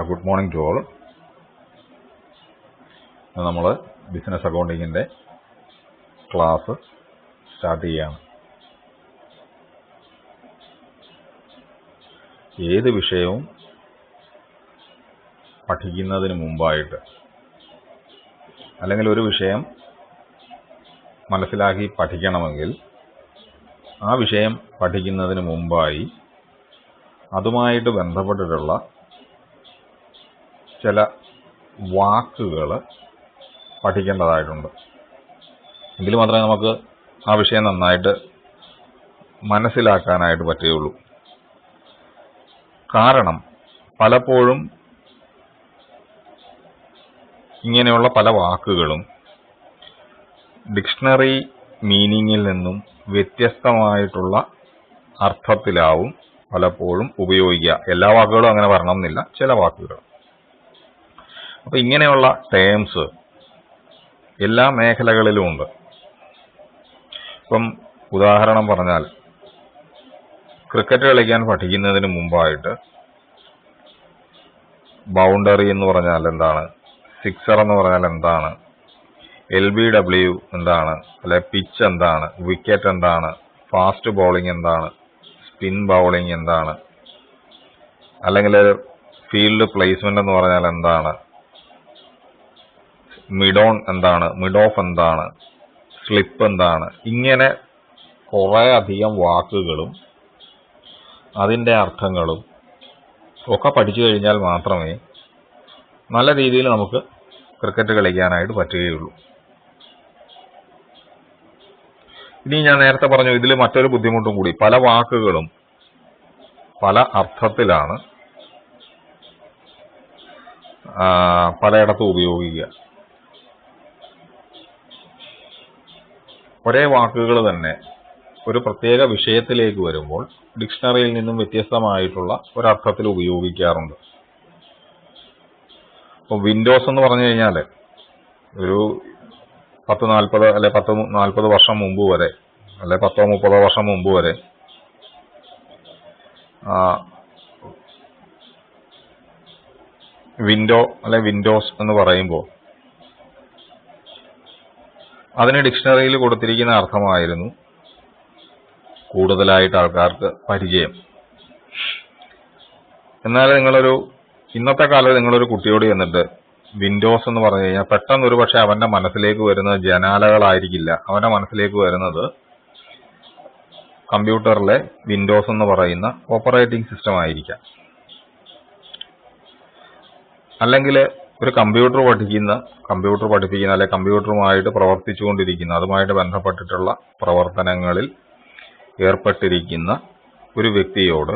Good morning to all. നമ്മൾ business അക്കൗണ്ടിങ്ങിൻ്റെ class start ചെയ്യുകയാണ്. ഏത് വിഷയവും പഠിക്കുന്നതിന് മുമ്പായിട്ട്, അല്ലെങ്കിൽ ഒരു വിഷയം മനസ്സിലാക്കി പഠിക്കണമെങ്കിൽ ആ വിഷയം പഠിക്കുന്നതിന് മുമ്പായി അതുമായിട്ട് ബന്ധപ്പെട്ടിട്ടുള്ള ചില വാക്കുകൾ പഠിക്കേണ്ടതായിട്ടുണ്ട്. എങ്കിൽ മാത്രമേ നമുക്ക് ആ വിഷയം നന്നായിട്ട് മനസ്സിലാക്കാനായിട്ട് പറ്റുകയുള്ളൂ. കാരണം പലപ്പോഴും ഇങ്ങനെയുള്ള പല വാക്കുകളും ഡിക്ഷണറി മീനിങ്ങിൽ നിന്നും വ്യത്യസ്തമായിട്ടുള്ള അർത്ഥത്തിലാവും പലപ്പോഴും ഉപയോഗിക്കുക. എല്ലാ വാക്കുകളും അങ്ങനെ വരണമെന്നില്ല, ചില വാക്കുകൾ. അപ്പൊ ഇങ്ങനെയുള്ള ടേംസ് എല്ലാ മേഖലകളിലും ഉണ്ട്. ഇപ്പം ഉദാഹരണം പറഞ്ഞാൽ, ക്രിക്കറ്റ് കളിക്കാൻ പഠിക്കുന്നതിന് മുമ്പായിട്ട് ബൗണ്ടറി എന്ന് പറഞ്ഞാൽ എന്താണ്, സിക്സർ എന്ന് പറഞ്ഞാൽ എന്താണ്, LBW എന്താണ്, അല്ലെ പിച്ച് എന്താണ്, വിക്കറ്റ് എന്താണ്, ഫാസ്റ്റ് ബൗളിംഗ് എന്താണ്, സ്പിൻ ബൗളിംഗ് എന്താണ്, അല്ലെങ്കിൽ ഫീൽഡ് പ്ലേസ്മെന്റ് എന്ന് പറഞ്ഞാൽ എന്താണ്, മിഡ് ഓൺ എന്താണ്, മിഡ് ഓഫ് എന്താണ്, സ്ലിപ്പ് എന്താണ്, ഇങ്ങനെ കുറെ അധികം വാക്കുകളും അതിൻ്റെ അർത്ഥങ്ങളും ഒക്കെ പഠിച്ചു കഴിഞ്ഞാൽ മാത്രമേ നല്ല രീതിയിൽ നമുക്ക് ക്രിക്കറ്റ് കളിക്കാനായിട്ട് പറ്റുകയുള്ളൂ. ഇനി ഞാൻ നേരത്തെ പറഞ്ഞു, ഇതിൽ മറ്റൊരു ബുദ്ധിമുട്ടും കൂടി, പല വാക്കുകളും പല അർത്ഥത്തിലാണ് പലയിടത്തും ഉപയോഗിക്കുക. ഒരേ വാക്കുകൾ തന്നെ ഒരു പ്രത്യേക വിഷയത്തിലേക്ക് വരുമ്പോൾ ഡിക്ഷണറിയിൽ നിന്നും വ്യത്യസ്തമായിട്ടുള്ള ഒരർത്ഥത്തിൽ ഉപയോഗിക്കാറുണ്ട്. ഇപ്പോൾ വിൻഡോസ് എന്ന് പറഞ്ഞു കഴിഞ്ഞാൽ ഒരു 10-40 അല്ലെ 10-40 വർഷം മുമ്പ് വരെ, അല്ലെ 10-30 വർഷം മുമ്പ് വരെ വിൻഡോ അല്ലെ വിൻഡോസ് എന്ന് പറയുമ്പോൾ അതിന് ഡിക്ഷണറിയിൽ കൊടുത്തിരിക്കുന്ന അർത്ഥമായിരുന്നു കൂടുതലായിട്ട് ആൾക്കാർക്ക് പരിചയം. എന്നാൽ ഇന്നത്തെ കാലത്ത് നിങ്ങളൊരു കുട്ടിയോട് ചെന്നിട്ട് വിൻഡോസ് എന്ന് പറഞ്ഞു കഴിഞ്ഞാൽ പെട്ടെന്ന് ഒരു പക്ഷെ അവന്റെ മനസ്സിലേക്ക് വരുന്നത് ജനാലകളായിരിക്കില്ല. അവന്റെ മനസ്സിലേക്ക് വരുന്നത് കമ്പ്യൂട്ടറിലെ വിൻഡോസ് എന്ന് പറയുന്ന ഓപ്പറേറ്റിംഗ് സിസ്റ്റം ആയിരിക്കാം. അല്ലെങ്കിൽ ഒരു കമ്പ്യൂട്ടർ പഠിപ്പിക്കുന്ന അല്ലെ കമ്പ്യൂട്ടറുമായിട്ട് പ്രവർത്തിച്ചുകൊണ്ടിരിക്കുന്ന, അതുമായിട്ട് ബന്ധപ്പെട്ടിട്ടുള്ള പ്രവർത്തനങ്ങളിൽ ഏർപ്പെട്ടിരിക്കുന്ന ഒരു വ്യക്തിയോട്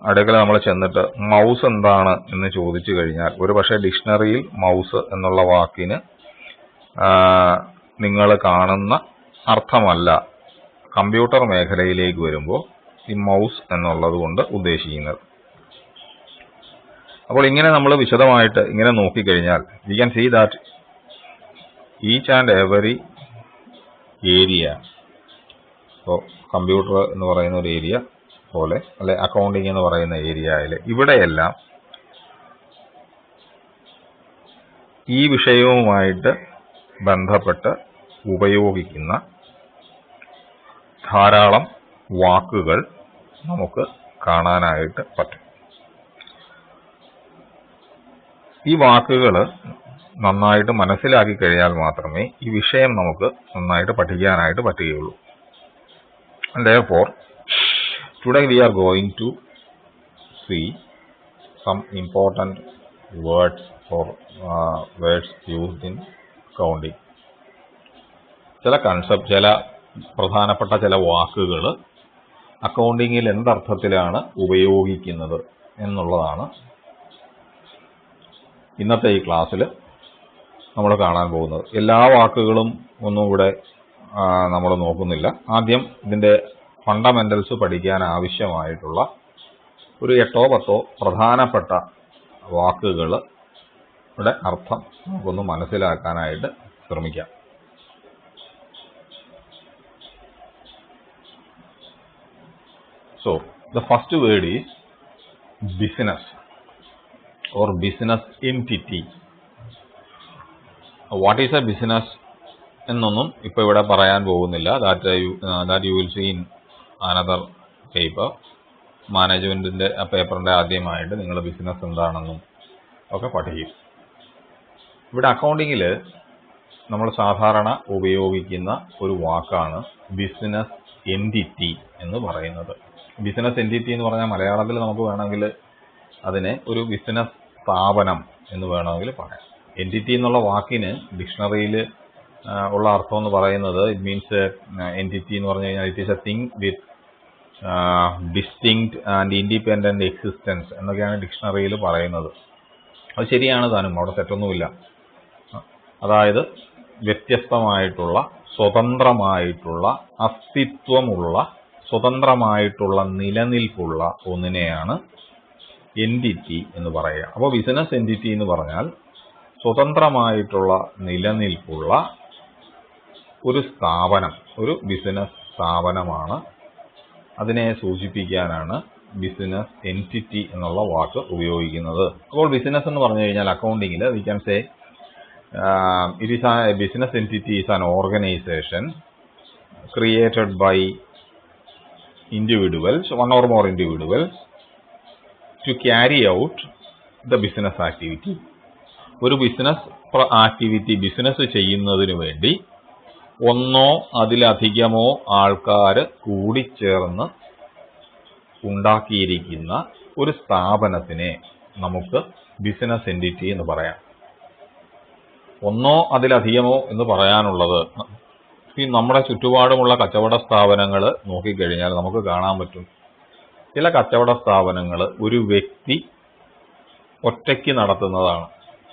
അടുക്കൽ നമ്മൾ ചെന്നിട്ട് മൗസ് എന്താണ് എന്ന് ചോദിച്ചു കഴിഞ്ഞാൽ ഒരു പക്ഷേ ഡിക്ഷണറിയിൽ മൗസ് എന്നുള്ള വാക്കിന് നിങ്ങൾ കാണുന്ന അർത്ഥമല്ല കമ്പ്യൂട്ടർ മേഖലയിലേക്ക് വരുമ്പോൾ ഈ മൗസ് എന്നുള്ളത് കൊണ്ട് ഉദ്ദേശിക്കുന്നത്. അപ്പോൾ ഇങ്ങനെ നമ്മൾ വിശദമായിട്ട് ഇങ്ങനെ നോക്കിക്കഴിഞ്ഞാൽ we can see that each and every area, ഇപ്പോൾ കമ്പ്യൂട്ടർ എന്ന് പറയുന്ന ഒരു ഏരിയ പോലെ, അല്ലെ അക്കൗണ്ടിങ് എന്ന് പറയുന്ന ഏരിയയിൽ, ഇവിടെയെല്ലാം ഈ വിഷയവുമായിട്ട് ബന്ധപ്പെട്ട് ഉപയോഗിക്കുന്ന ധാരാളം വാക്കുകൾ നമുക്ക് കാണാനായിട്ട് പറ്റും. ഈ വാക്കുകൾ നന്നായിട്ട് മനസ്സിലാക്കി കഴിഞ്ഞാൽ മാത്രമേ ഈ വിഷയം നമുക്ക് നന്നായിട്ട് പഠിക്കാനായിട്ട് പറ്റുകയുള്ളൂ. Therefore, today we are going to see some important words or words used in accounting. ചില പ്രധാനപ്പെട്ട ചില വാക്കുകൾ അക്കൗണ്ടിങ്ങിൽ എന്തർത്ഥത്തിലാണ് ഉപയോഗിക്കുന്നത് എന്നുള്ളതാണ് ഇന്നത്തെ ഈ ക്ലാസ്സിൽ നമ്മൾ കാണാൻ പോകുന്നത്. എല്ലാ വാക്കുകളും ഒന്നും ഇവിടെ നമ്മൾ നോക്കുന്നില്ല. ആദ്യം ഇതിന്റെ ഫണ്ടമെന്റൽസ് പഠിക്കാൻ ആവശ്യമായിട്ടുള്ള ഒരു 8-10 പ്രധാനപ്പെട്ട വാക്കുകളുടെ അർത്ഥം നമുക്കൊന്ന് മനസ്സിലാക്കാനായിട്ട് ശ്രമിക്കാം. So, the first word is business. or business entity. What is a business എന്നൊന്നും ഇപ്പോൾ ഇവിടെ പറയാൻ പോകുന്നില്ല. that you will see in another paper. മാനേജ്മെന്റിന്റെ പേപ്പറിന്റെ ആദ്യമായിട്ട് നിങ്ങൾ ബിസിനസ് എന്താണെന്നും ഒക്കെ പഠിക്കും. ഇവിടെ അക്കൗണ്ടിങ്ങിൽ നമ്മൾ സാധാരണ ഉപയോഗിക്കുന്ന ഒരു വാക്കാണ് ബിസിനസ് എൻറ്റിറ്റി എന്ന് പറയുന്നത്. ബിസിനസ് എൻറ്റിറ്റി എന്ന് പറഞ്ഞാൽ മലയാളത്തിൽ നമുക്ക് വേണമെങ്കിൽ അതിനെ ഒരു ബിസിനസ് സ്ഥാപനം എന്ന് വേണമെങ്കിൽ പറയാം. എൻറ്റിറ്റി എന്നുള്ള വാക്കിന് ഡിക്ഷണറിയിൽ ഉള്ള അർത്ഥം എന്ന് പറയുന്നത് ഇറ്റ് മീൻസ് എൻറ്റിറ്റി എന്ന് പറഞ്ഞു കഴിഞ്ഞാൽ it is A thing with distinct and independent existence എന്നൊക്കെയാണ് ഡിക്ഷണറിയിൽ പറയുന്നത്. അത് ശരിയാണ് താനും, അവിടെ തെറ്റൊന്നുമില്ല. അതായത് വ്യത്യസ്തമായിട്ടുള്ള സ്വതന്ത്രമായിട്ടുള്ള അസ്തിത്വമുള്ള സ്വതന്ത്രമായിട്ടുള്ള നിലനിൽപ്പുള്ള ഒന്നിനെയാണ് എൻറ്റിറ്റി എന്ന് പറയുക. അപ്പോൾ ബിസിനസ് എൻറ്റിറ്റി എന്ന് പറഞ്ഞാൽ സ്വതന്ത്രമായിട്ടുള്ള നിലനിൽപ്പുള്ള ഒരു സ്ഥാപനം, ഒരു ബിസിനസ് സ്ഥാപനമാണ്. അതിനെ സൂചിപ്പിക്കാനാണ് ബിസിനസ് എൻറ്റിറ്റി എന്നുള്ള വാക്ക് ഉപയോഗിക്കുന്നത്. അപ്പോൾ ബിസിനസ് എന്ന് പറഞ്ഞു കഴിഞ്ഞാൽ അക്കൗണ്ടിങ്ങിൽ we can say it is a business entity is an organization created by individuals, one or more individuals, to carry out the business activity. ഒരു ബിസിനസ് ആക്ടിവിറ്റി ബിസിനസ് ചെയ്യുന്നതിന് വേണ്ടി ഒന്നോ അതിലധികമോ ആൾക്കാർ കൂടിച്ചേർന്ന് ഉണ്ടാക്കിയിരിക്കുന്ന ഒരു സ്ഥാപനത്തിനെ നമുക്ക് ബിസിനസ് എൻറ്റിറ്റി എന്ന് പറയാം. ഒന്നോ അതിലധികമോ എന്ന് പറയാനുള്ളത് ഈ നമ്മുടെ ചുറ്റുപാടുമുള്ള കച്ചവട സ്ഥാപനങ്ങൾ നോക്കിക്കഴിഞ്ഞാൽ നമുക്ക് കാണാൻ പറ്റും. ചില കച്ചവട സ്ഥാപനങ്ങൾ ഒരു വ്യക്തി ഒറ്റയ്ക്ക് നടത്തുന്നതാണ്,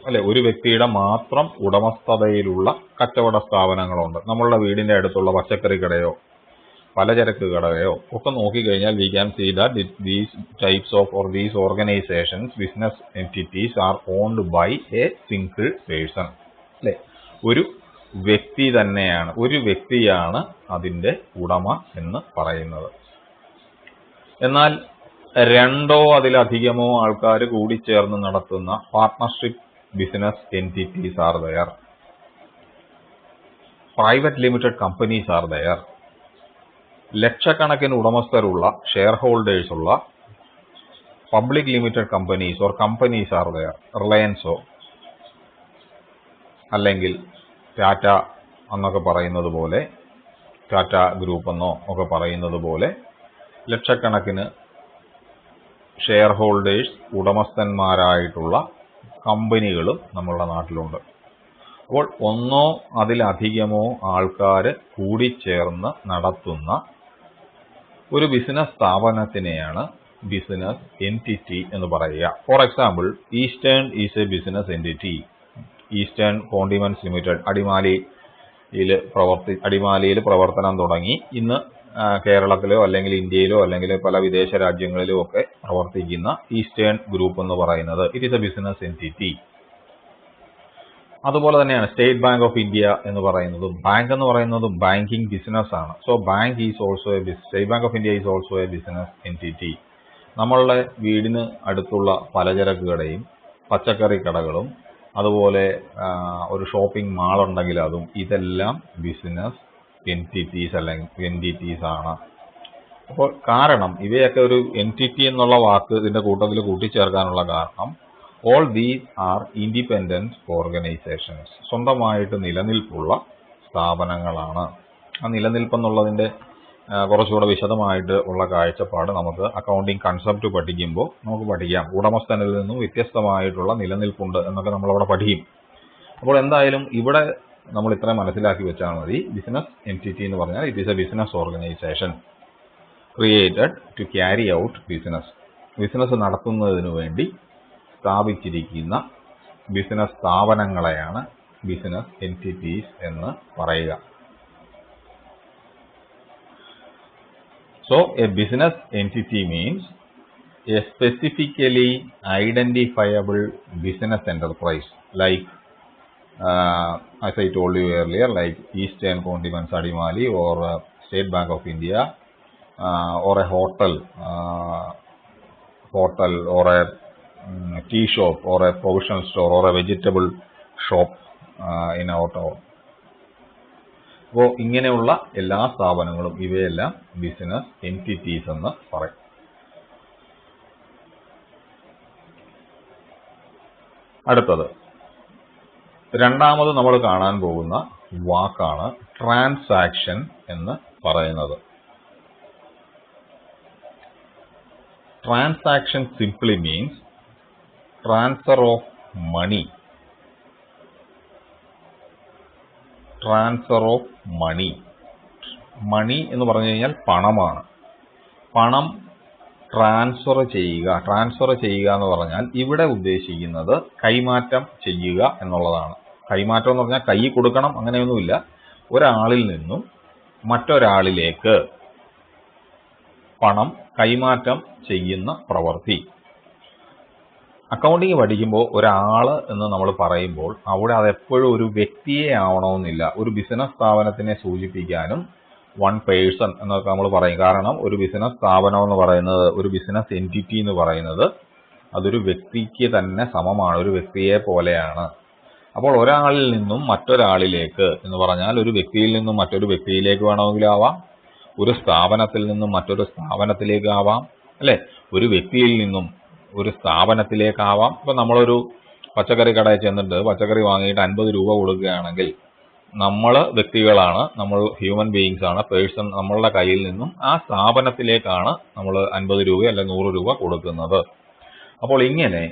അല്ലെ? ഒരു വ്യക്തിയുടെ മാത്രം ഉടമസ്ഥതയിലുള്ള കച്ചവട സ്ഥാപനങ്ങളുണ്ട്. നമ്മളുടെ വീടിന്റെ അടുത്തുള്ള പച്ചക്കറി കടയോ പലചരക്ക് കടയോ ഒക്കെ നോക്കിക്കഴിഞ്ഞാൽ we can see that these types of or these organisations business entities are owned by a single person. അല്ലെ? ഒരു വ്യക്തി തന്നെയാണ്, ഒരു വ്യക്തിയാണ് അതിന്റെ ഉടമ എന്ന് പറയുന്നത്. എന്നാൽ രണ്ടോ അതിലധികമോ ആൾക്കാർ കൂടിച്ചേർന്ന് നടത്തുന്ന പാർട്ട്ണർഷിപ്പ് business entities are there. Private limited companies are there. ലക്ഷക്കണക്കിന് ഉടമസ്ഥരുള്ള ഷെയർ ഹോൾഡേഴ്സ് ഉള്ള public limited companies or companies are there. റിലയൻസോ അല്ലെങ്കിൽ ടാറ്റ എന്നൊക്കെ പറയുന്നത് പോലെ, ടാറ്റ ഗ്രൂപ്പ് എന്നോ ഒക്കെ പറയുന്നത് പോലെ ലക്ഷക്കണക്കിന് ഷെയർ ഹോൾഡേഴ്സ് ഉടമസ്ഥന്മാരായിട്ടുള്ള കമ്പനികളും നമ്മളുടെ നാട്ടിലുണ്ട്. അപ്പോൾ ഒന്നോ അതിലധികമോ ആൾക്കാർ കൂടിച്ചേർന്ന് നടത്തുന്ന ഒരു ബിസിനസ് സ്ഥാപനത്തിനെയാണ് ബിസിനസ് എൻറ്റിറ്റി എന്ന് പറയുക. For example, Eastern is a business entity. Eastern condiments limited അടിമാലിയിൽ പ്രവർത്തനം തുടങ്ങി. ഇന്ന് കേരളത്തിലോ അല്ലെങ്കിൽ ഇന്ത്യയിലോ അല്ലെങ്കിൽ പല വിദേശ രാജ്യങ്ങളിലോ ഒക്കെ പ്രവർത്തിക്കുന്ന ഈസ്റ്റേൺ ഗ്രൂപ്പ് എന്ന് പറയുന്നത് it is a business entity. അതുപോലെ തന്നെയാണ് സ്റ്റേറ്റ് ബാങ്ക് ഓഫ് ഇന്ത്യ എന്ന് പറയുന്നതും. ബാങ്ക് എന്ന് പറയുന്നതും ബാങ്കിങ് ബിസിനസ് ആണ്. So bank is also state bank of India is also A business entity. നമ്മളുടെ വീടിന് അടുത്തുള്ള പലചരക്ക് കടയും പച്ചക്കറി കടകളും അതുപോലെ ഒരു ഷോപ്പിംഗ് മാൾ ഉണ്ടെങ്കിൽ അതും ഇതെല്ലാം ബിസിനസ് എൻറ്റിറ്റീസ് അല്ലെങ്കിൽ എൻറ്റിറ്റീസ് ആണ്. അപ്പോൾ കാരണം ഇവയൊക്കെ ഒരു എൻറ്റിറ്റി എന്നുള്ള വാക്ക് ഇതിന്റെ കൂട്ടത്തിൽ കൂട്ടിച്ചേർക്കാനുള്ള കാരണം all these are independent organisations. സ്വന്തമായിട്ട് നിലനിൽപ്പുള്ള സ്ഥാപനങ്ങളാണ്. ആ നിലനിൽപ്പെന്നുള്ളതിന്റെ കുറച്ചുകൂടെ വിശദമായിട്ട് ഉള്ള കാഴ്ചപ്പാട് നമുക്ക് അക്കൗണ്ടിങ് കൺസെപ്റ്റ് പഠിക്കുമ്പോൾ നമുക്ക് പഠിക്കാം. ഉടമസ്ഥനിൽ നിന്നും വ്യത്യസ്തമായിട്ടുള്ള നിലനിൽപ്പുണ്ട് എന്നൊക്കെ നമ്മളവിടെ പഠിക്കും. അപ്പോൾ എന്തായാലും ഇവിടെ നമ്മൾ ഇത്രയും മനസ്സിലാക്കി വെച്ചാൽ മതി. ബിസിനസ് എൻറ്റിറ്റി എന്ന് പറഞ്ഞാൽ it is a business organisation created to carry out business. Business നടത്തുന്നതിന് വേണ്ടി സ്ഥാപിച്ചിരിക്കുന്ന ബിസിനസ് സ്ഥാപനങ്ങളെയാണ് ബിസിനസ് എൻറ്റിറ്റീസ് എന്ന് പറയുക. So a business entity means a specifically identifiable business enterprise like as I told you earlier, like Eastern Condiments Adimali or State Bank of India or a hotel or a tea shop or a provisional store or a vegetable shop in our town. അപ്പോൾ ഇങ്ങനെയുള്ള എല്ലാ സ്ഥാപനങ്ങളും ഇവയെല്ലാം business entities എന്ന് പറയും. അടുത്തത് രണ്ടാമത് നമ്മൾ കാണാൻ പോകുന്ന വാക്കാണ് ട്രാൻസാക്ഷൻ എന്ന് പറയുന്നത്. Transaction simply means transfer of money. Transfer of money. Money എന്ന് പറഞ്ഞു കഴിഞ്ഞാൽ പണമാണ്. പണം ട്രാൻസ്ഫർ ചെയ്യുക എന്ന് പറഞ്ഞാൽ ഇവിടെ ഉദ്ദേശിക്കുന്നത് കൈമാറ്റം ചെയ്യുക എന്നുള്ളതാണ്. കൈമാറ്റം എന്ന് പറഞ്ഞാൽ കൈ കൊടുക്കണം അങ്ങനെയൊന്നുമില്ല. ഒരാളിൽ നിന്നും മറ്റൊരാളിലേക്ക് പണം കൈമാറ്റം ചെയ്യുന്ന പ്രവൃത്തി. അക്കൗണ്ടിങ് പഠിക്കുമ്പോൾ ഒരാള് എന്ന് നമ്മൾ പറയുമ്പോൾ അവിടെ അതെപ്പോഴും ഒരു വ്യക്തിയെ ആവണമെന്നില്ല. ഒരു ബിസിനസ് സ്ഥാപനത്തിനെ സൂചിപ്പിക്കാനും വൺ പേഴ്സൺ എന്നൊക്കെ നമ്മൾ പറയും. കാരണം ഒരു ബിസിനസ് സ്ഥാപനം എന്ന് പറയുന്നത്, ഒരു ബിസിനസ് എൻറ്റിറ്റി എന്ന് പറയുന്നത് അതൊരു വ്യക്തിക്ക് തന്നെ സമമാണ്, ഒരു വ്യക്തിയെ പോലെയാണ്. അപ്പോൾ ഒരാളിൽ നിന്നും മറ്റൊരാളിലേക്ക് എന്ന് പറഞ്ഞാൽ ഒരു വ്യക്തിയിൽ നിന്നും മറ്റൊരു വ്യക്തിയിലേക്ക് വേണമെങ്കിലും ആവാം, ഒരു സ്ഥാപനത്തിൽ നിന്നും മറ്റൊരു സ്ഥാപനത്തിലേക്കാവാം, അല്ലെ, ഒരു വ്യക്തിയിൽ നിന്നും ഒരു സ്ഥാപനത്തിലേക്കാവാം. ഇപ്പൊ നമ്മളൊരു പച്ചക്കറി കടയിൽ ചെന്നിട്ട് പച്ചക്കറി വാങ്ങിയിട്ട് 50 രൂപ കൊടുക്കുകയാണെങ്കിൽ നമ്മൾ വ്യക്തികളാണ്, നമ്മൾ ഹ്യൂമൻ ബീയിങ്സ് ആണ്, പേഴ്സൺ. നമ്മളുടെ കയ്യിൽ നിന്നും ആ സ്ഥാപനത്തിലേക്കാണ് നമ്മൾ 50 രൂപ അല്ലെ 100 രൂപ കൊടുക്കുന്നത്. അപ്പോൾ ഇങ്ങനെ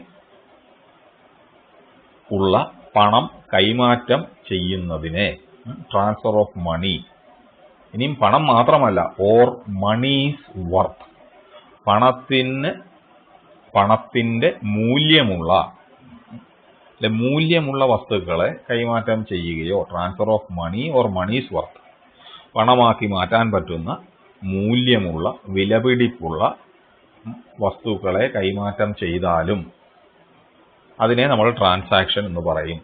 ഉള്ള പണം കൈമാറ്റം ചെയ്യുന്നതിനെ ട്രാൻസ്ഫർ ഓഫ് മണി. ഇനിയും പണം മാത്രമല്ല, ഓർ മണീസ് വർത്ത്, പണത്തിന്റെ മൂല്യമുള്ള വസ്തുക്കളെ കൈമാറ്റം ചെയ്യുകയോ, transfer of money or monies worth, പണമാക്കി മാറ്റാൻ പറ്റുന്ന മൂല്യമുള്ള വിലപിടിപ്പുള്ള വസ്തുക്കളെ കൈമാറ്റം ചെയ്താലും അതിനെ നമ്മൾ ട്രാൻസാക്ഷൻ എന്ന് പറയും.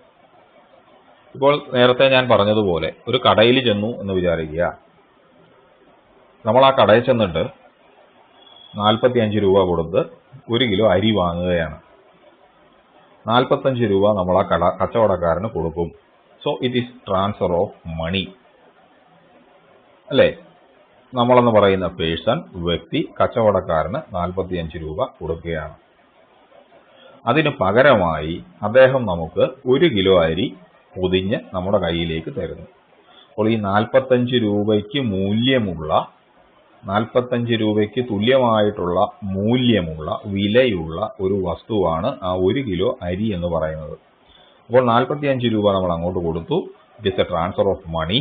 ഇപ്പോൾ നേരത്തെ ഞാൻ പറഞ്ഞതുപോലെ ഒരു കടയിൽ ചെന്നു എന്ന് വിചാരിക്കുക. നമ്മൾ ആ കടയിൽ ചെന്നിട്ട് 45 രൂപ കൊടുത്ത് 1 കിലോ അരി വാങ്ങുകയാണ്. 45 രൂപ നമ്മൾ ആ കച്ചവടക്കാരന് കൊടുക്കും. So it is transfer of money, അല്ലേ? നമ്മളെന്ന് പറയുന്ന പേഴ്സൺ, വ്യക്തി, കച്ചവടക്കാരന് 45 രൂപ കൊടുക്കുകയാണ്. അതിന് പകരമായി അദ്ദേഹം നമുക്ക് 1 കിലോ അരി പൊതിഞ്ഞ് നമ്മുടെ കയ്യിലേക്ക് തരുന്നു. അപ്പോൾ ഈ 45 രൂപയ്ക്ക് മൂല്യമുള്ള, 45 രൂപയ്ക്ക് തുല്യമായിട്ടുള്ള മൂല്യമുള്ള വിലയുള്ള ഒരു വസ്തുവാണ് ആ 1 കിലോ അരി എന്ന് പറയുന്നത്. അപ്പോൾ 45 രൂപ നമ്മൾ അങ്ങോട്ട് കൊടുത്തു. It is a transfer of money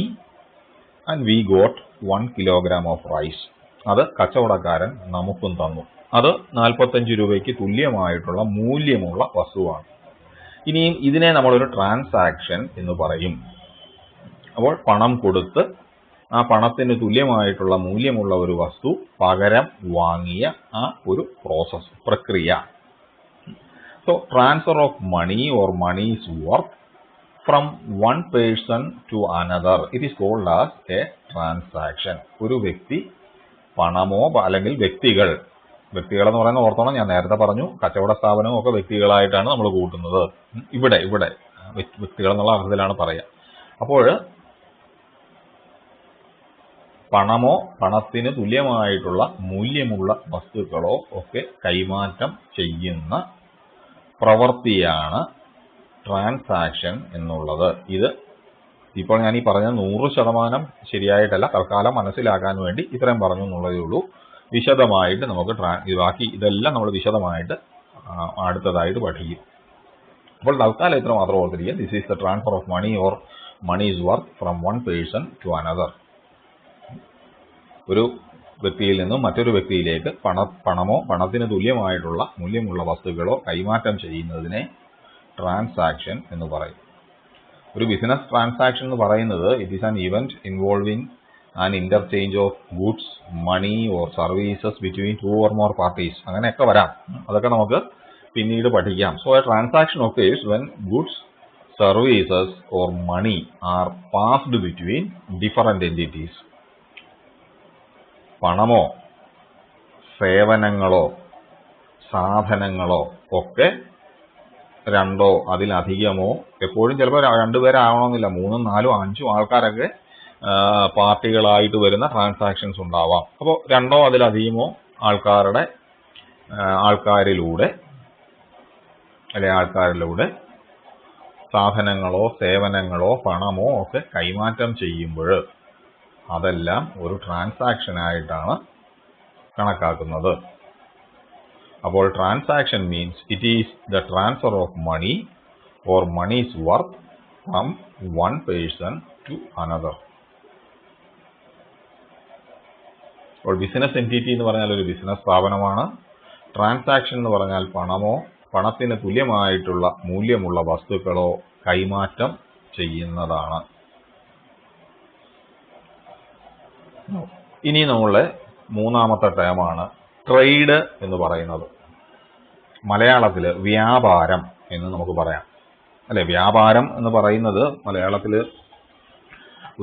and we got 1 kilogram of rice. അത് കച്ചവടക്കാരൻ നമുക്കും തന്നു. അത് 45 രൂപയ്ക്ക് തുല്യമായിട്ടുള്ള മൂല്യമുള്ള വസ്തുവാണ്. ഇനിയും ഇതിനെ നമ്മളൊരു ട്രാൻസാക്ഷൻ എന്ന് പറയും. അപ്പോൾ പണം കൊടുത്ത് ആ പണത്തിന് തുല്യമായിട്ടുള്ള മൂല്യമുള്ള ഒരു വസ്തു പകരം വാങ്ങിയ ആ ഒരു പ്രോസസ്, പ്രക്രിയ. So transfer of money or monies worth from one person to another, it is called as a transaction. ഒരു വ്യക്തി പണമോ അല്ലെങ്കിൽ വ്യക്തികളെന്ന് പറയുന്ന ഓർത്തോണം, ഞാൻ നേരത്തെ പറഞ്ഞു കച്ചവട സ്ഥാപനവും ഒക്കെ വ്യക്തികളായിട്ടാണ് നമ്മൾ കൂട്ടുന്നത്. ഇവിടെ വ്യക്തികൾ എന്നുള്ള അർത്ഥത്തിലാണ് പറയുക. അപ്പോൾ പണമോ പണത്തിന് തുല്യമായിട്ടുള്ള മൂല്യമുള്ള വസ്തുക്കളോ ഒക്കെ കൈമാറ്റം ചെയ്യുന്ന പ്രവൃത്തിയാണ് ട്രാൻസാക്ഷൻ എന്നുള്ളത്. ഇത് ഇപ്പോൾ ഞാൻ ഈ പറഞ്ഞ 100% ശരിയായിട്ടല്ല, തൽക്കാലം മനസ്സിലാക്കാൻ വേണ്ടി ഇത്രയും പറഞ്ഞു എന്നുള്ളതേ ഉള്ളൂ. വിശദമായിട്ട് നമുക്ക് ബാക്കി ഇതെല്ലാം നമ്മൾ വിശദമായിട്ട് അടുത്തതായിട്ട് പഠിക്കും. അപ്പോൾ തൽക്കാലം ഇത്ര മാത്രം ഓർത്തിരിക്കുക. This is the transfer of money or monies worth from one person to another. ഒരു വ്യക്തിയിൽ നിന്നും മറ്റൊരു വ്യക്തിയിലേക്ക് പണമോ പണത്തിന് തുല്യമായിട്ടുള്ള മൂല്യമുള്ള വസ്തുക്കളോ കൈമാറ്റം ചെയ്യുന്നതിനെ ട്രാൻസാക്ഷൻ എന്ന് പറയും. ഒരു ബിസിനസ് ട്രാൻസാക്ഷൻ എന്ന് പറയുന്നത് it is an event involving an interchange of goods, money or services between 2 or more parties. അങ്ങനെയൊക്കെ വരാം, അതൊക്കെ നമുക്ക് പിന്നീട് പഠിക്കാം. So a transaction occurs when goods, services or money are passed between different entities. പണമോ സേവനങ്ങളോ സാധനങ്ങളോ ഒക്കെ രണ്ടോ അതിലധികമോ, എപ്പോഴും ചിലപ്പോൾ രണ്ടുപേരാവണമെന്നില്ല, 3, 4, 5 ആൾക്കാരൊക്കെ പാർട്ടികളായിട്ട് വരുന്ന ട്രാൻസാക്ഷൻസ് ഉണ്ടാവാം. അപ്പോൾ രണ്ടോ അതിലധികമോ ആൾക്കാരിലൂടെ സാധനങ്ങളോ സേവനങ്ങളോ പണമോ ഒക്കെ കൈമാറ്റം ചെയ്യുമ്പോൾ അതെല്ലാം ഒരു ട്രാൻസാക്ഷൻ ആയിട്ടാണ് കണക്കാക്കുന്നത്. അപ്പോൾ transaction means it is the transfer of money or monies worth from one person to another. അപ്പോൾ ബിസിനസ് എൻറ്റിറ്റി എന്ന് പറഞ്ഞാൽ ഒരു ബിസിനസ് സ്ഥാപനമാണ്. ട്രാൻസാക്ഷൻ എന്ന് പറഞ്ഞാൽ പണമോ പണത്തിന് തുല്യമായിട്ടുള്ള മൂല്യമുള്ള വസ്തുക്കളോ കൈമാറ്റം ചെയ്യുന്നതാണ്. ഇനി നമ്മളുടെ മൂന്നാമത്തെ ടേമാണ് ട്രേഡ് എന്ന് പറയുന്നത്. മലയാളത്തിൽ വ്യാപാരം എന്ന് നമുക്ക് പറയാം, അല്ലെ? വ്യാപാരം എന്ന് പറയുന്നത് മലയാളത്തിൽ